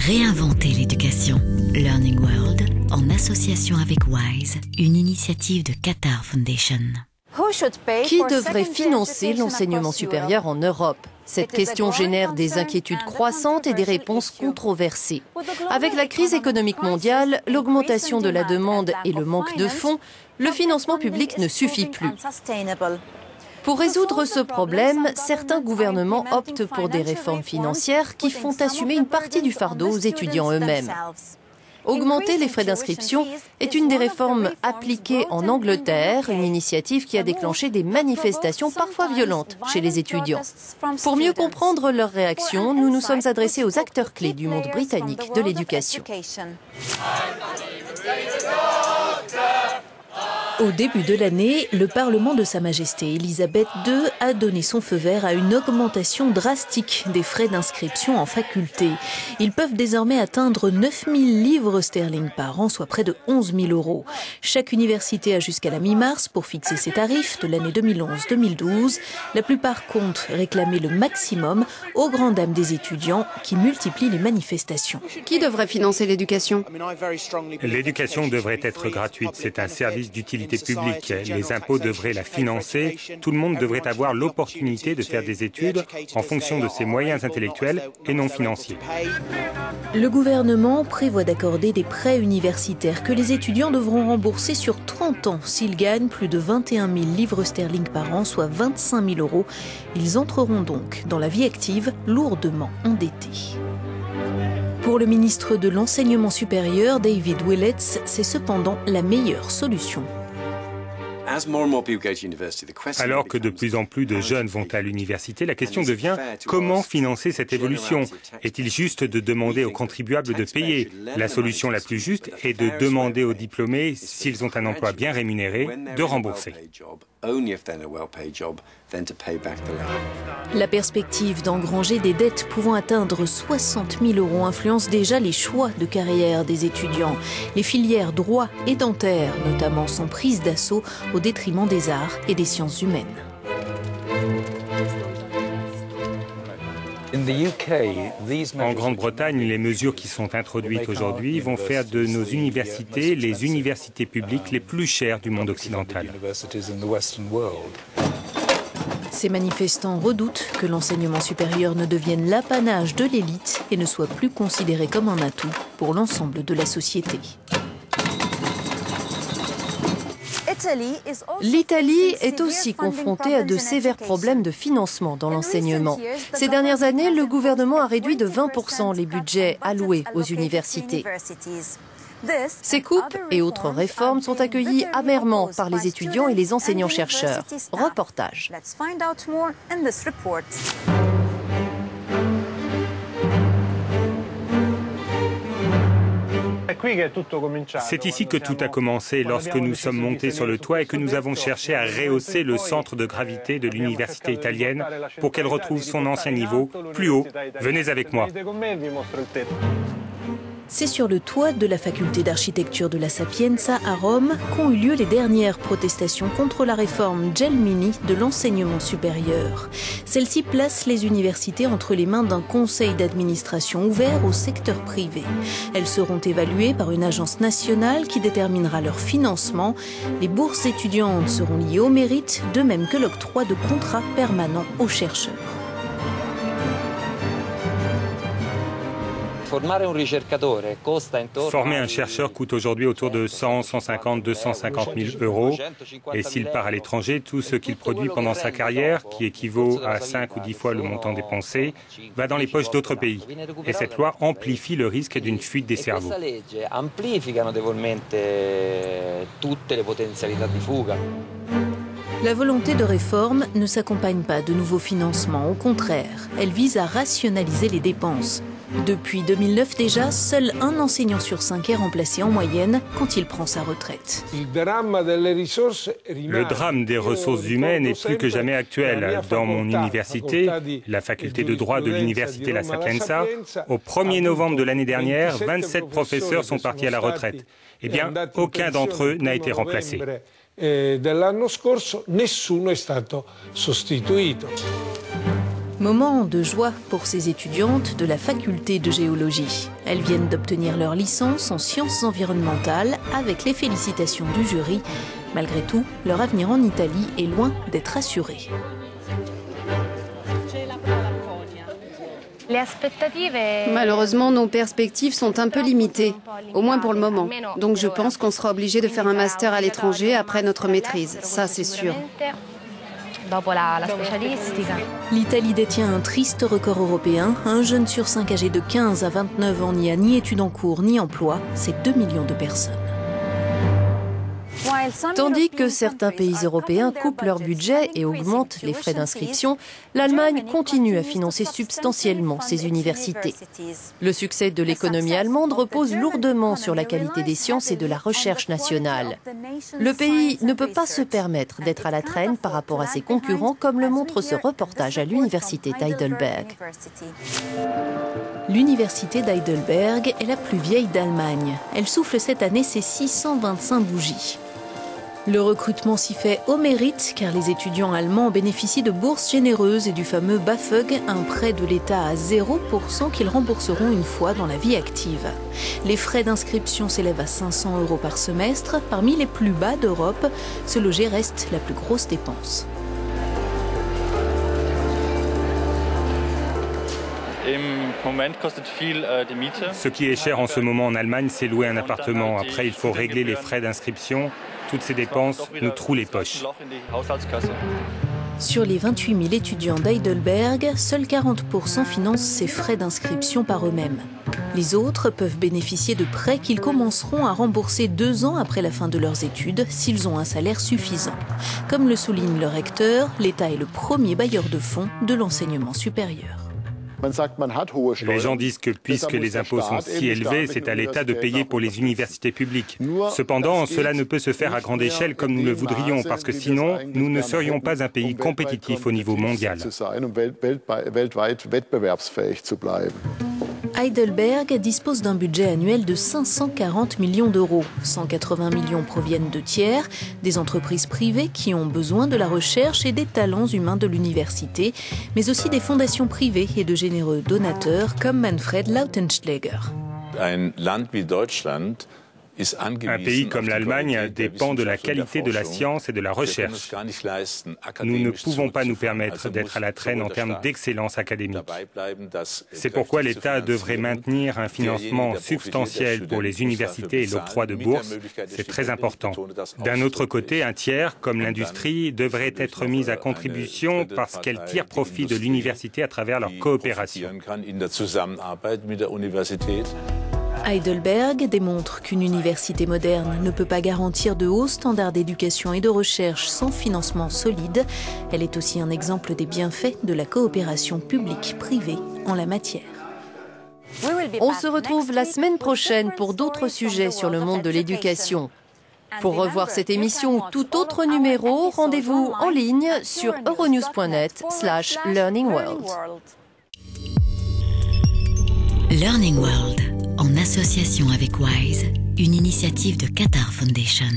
Réinventer l'éducation. Learning World, en association avec WISE, une initiative de Qatar Foundation. Qui devrait financer l'enseignement supérieur en Europe? Cette question génère des inquiétudes croissantes et des réponses controversées. Avec la crise économique mondiale, l'augmentation de la demande et le manque de fonds, le financement public ne suffit plus. Pour résoudre ce problème, certains gouvernements optent pour des réformes financières qui font assumer une partie du fardeau aux étudiants eux-mêmes. Augmenter les frais d'inscription est une des réformes appliquées en Angleterre, une initiative qui a déclenché des manifestations parfois violentes chez les étudiants. Pour mieux comprendre leurs réactions, nous nous sommes adressés aux acteurs clés du monde britannique de l'éducation. Au début de l'année, le Parlement de Sa Majesté Elisabeth II a donné son feu vert à une augmentation drastique des frais d'inscription en faculté. Ils peuvent désormais atteindre 9 000 livres sterling par an, soit près de 11 000 €. Chaque université a jusqu'à la mi-mars pour fixer ses tarifs de l'année 2011-2012. La plupart comptent réclamer le maximum aux grandes dames des étudiants qui multiplient les manifestations. Qui devrait financer l'éducation? L'éducation devrait être gratuite. C'est un service d'utilité publique. Les impôts devraient la financer. Tout le monde devrait avoir l'opportunité de faire des études en fonction de ses moyens intellectuels et non financiers. Le gouvernement prévoit d'accorder des prêts universitaires que les étudiants devront rembourser sur 30 ans s'ils gagnent plus de 21 000 livres sterling par an, soit 25 000 €. Ils entreront donc dans la vie active lourdement endettés. Pour le ministre de l'Enseignement supérieur, David Willetts, c'est cependant la meilleure solution. Alors que de plus en plus de jeunes vont à l'université, la question devient comment financer cette évolution? Est-il juste de demander aux contribuables de payer? La solution la plus juste est de demander aux diplômés, s'ils ont un emploi bien rémunéré, de rembourser. La perspective d'engranger des dettes pouvant atteindre 60 000 € influence déjà les choix de carrière des étudiants. Les filières droit et dentaire, notamment, sont prises d'assaut au détriment des arts et des sciences humaines. En Grande-Bretagne, les mesures qui sont introduites aujourd'hui vont faire de nos universités les universités publiques les plus chères du monde occidental. Ces manifestants redoutent que l'enseignement supérieur ne devienne l'apanage de l'élite et ne soit plus considéré comme un atout pour l'ensemble de la société. L'Italie est aussi confrontée à de sévères problèmes de financement dans l'enseignement. Ces dernières années, le gouvernement a réduit de 20% les budgets alloués aux universités. Ces coupes et autres réformes sont accueillies amèrement par les étudiants et les enseignants-chercheurs. Reportage. C'est ici que tout a commencé, lorsque nous sommes montés sur le toit et que nous avons cherché à rehausser le centre de gravité de l'université italienne pour qu'elle retrouve son ancien niveau, plus haut. Venez avec moi. C'est sur le toit de la faculté d'architecture de la Sapienza à Rome qu'ont eu lieu les dernières protestations contre la réforme Gelmini de l'enseignement supérieur. Celle-ci place les universités entre les mains d'un conseil d'administration ouvert au secteur privé. Elles seront évaluées par une agence nationale qui déterminera leur financement. Les bourses étudiantes seront liées au mérite, de même que l'octroi de contrats permanents aux chercheurs. Former un chercheur coûte aujourd'hui autour de 100, 150, 250 000 €. Et s'il part à l'étranger, tout ce qu'il produit pendant sa carrière, qui équivaut à 5 ou 10 fois le montant dépensé, va dans les poches d'autres pays. Et cette loi amplifie le risque d'une fuite des cerveaux. La volonté de réforme ne s'accompagne pas de nouveaux financements. Au contraire, elle vise à rationaliser les dépenses. Depuis 2009 déjà, seul un enseignant sur 5 est remplacé en moyenne quand il prend sa retraite. Le drame des ressources humaines est plus que jamais actuel. Dans mon université, la faculté de droit de l'université La Sapienza, au 1er novembre de l'année dernière, 27 professeurs sont partis à la retraite. Eh bien, aucun d'entre eux n'a été remplacé. Dell'anno scorso nessuno è stato sostituito. Moment de joie pour ces étudiantes de la faculté de géologie. Elles viennent d'obtenir leur licence en sciences environnementales avec les félicitations du jury. Malgré tout, leur avenir en Italie est loin d'être assuré. Malheureusement, nos perspectives sont un peu limitées, au moins pour le moment. Donc je pense qu'on sera obligé de faire un master à l'étranger après notre maîtrise, ça c'est sûr. L'Italie détient un triste record européen. Un jeune sur 5 âgé de 15 à 29 ans n'y a ni études en cours ni emploi. C'est 2 millions de personnes. Tandis que certains pays européens coupent leur budget et augmentent les frais d'inscription, l'Allemagne continue à financer substantiellement ses universités. Le succès de l'économie allemande repose lourdement sur la qualité des sciences et de la recherche nationale. Le pays ne peut pas se permettre d'être à la traîne par rapport à ses concurrents, comme le montre ce reportage à l'université d'Heidelberg. L'université d'Heidelberg est la plus vieille d'Allemagne. Elle souffle cette année ses 625 bougies. Le recrutement s'y fait au mérite car les étudiants allemands bénéficient de bourses généreuses et du fameux BAföG, un prêt de l'État à 0% qu'ils rembourseront une fois dans la vie active. Les frais d'inscription s'élèvent à 500 € par semestre, parmi les plus bas d'Europe. Se loger reste la plus grosse dépense. Ce qui est cher en ce moment en Allemagne, c'est louer un appartement. Après, il faut régler les frais d'inscription. Toutes ces dépenses nous trouent les poches. Sur les 28 000 étudiants d'Heidelberg, seuls 40% financent ces frais d'inscription par eux-mêmes. Les autres peuvent bénéficier de prêts qu'ils commenceront à rembourser 2 ans après la fin de leurs études s'ils ont un salaire suffisant. Comme le souligne le recteur, l'État est le premier bailleur de fonds de l'enseignement supérieur. Les gens disent que puisque les impôts sont si élevés, c'est à l'État de payer pour les universités publiques. Cependant, cela ne peut se faire à grande échelle comme nous le voudrions, parce que sinon, nous ne serions pas un pays compétitif au niveau mondial. Heidelberg dispose d'un budget annuel de 540 millions d'euros. 180 millions proviennent de tiers, des entreprises privées qui ont besoin de la recherche et des talents humains de l'université, mais aussi des fondations privées et de généreux donateurs comme Manfred Lautenschläger. Un pays comme l'Allemagne dépend de la qualité de la science et de la recherche. Nous ne pouvons pas nous permettre d'être à la traîne en termes d'excellence académique. C'est pourquoi l'État devrait maintenir un financement substantiel pour les universités et l'octroi de bourses. C'est très important. D'un autre côté, un tiers, comme l'industrie, devrait être mis à contribution parce qu'elle tire profit de l'université à travers leur coopération. Heidelberg démontre qu'une université moderne ne peut pas garantir de hauts standards d'éducation et de recherche sans financement solide. Elle est aussi un exemple des bienfaits de la coopération publique-privée en la matière. On se retrouve la semaine prochaine pour d'autres sujets sur le monde de l'éducation. Pour revoir cette émission ou tout autre numéro, rendez-vous en ligne sur euronews.net/learningworld. Learning World, en association avec WISE, une initiative de Qatar Foundation.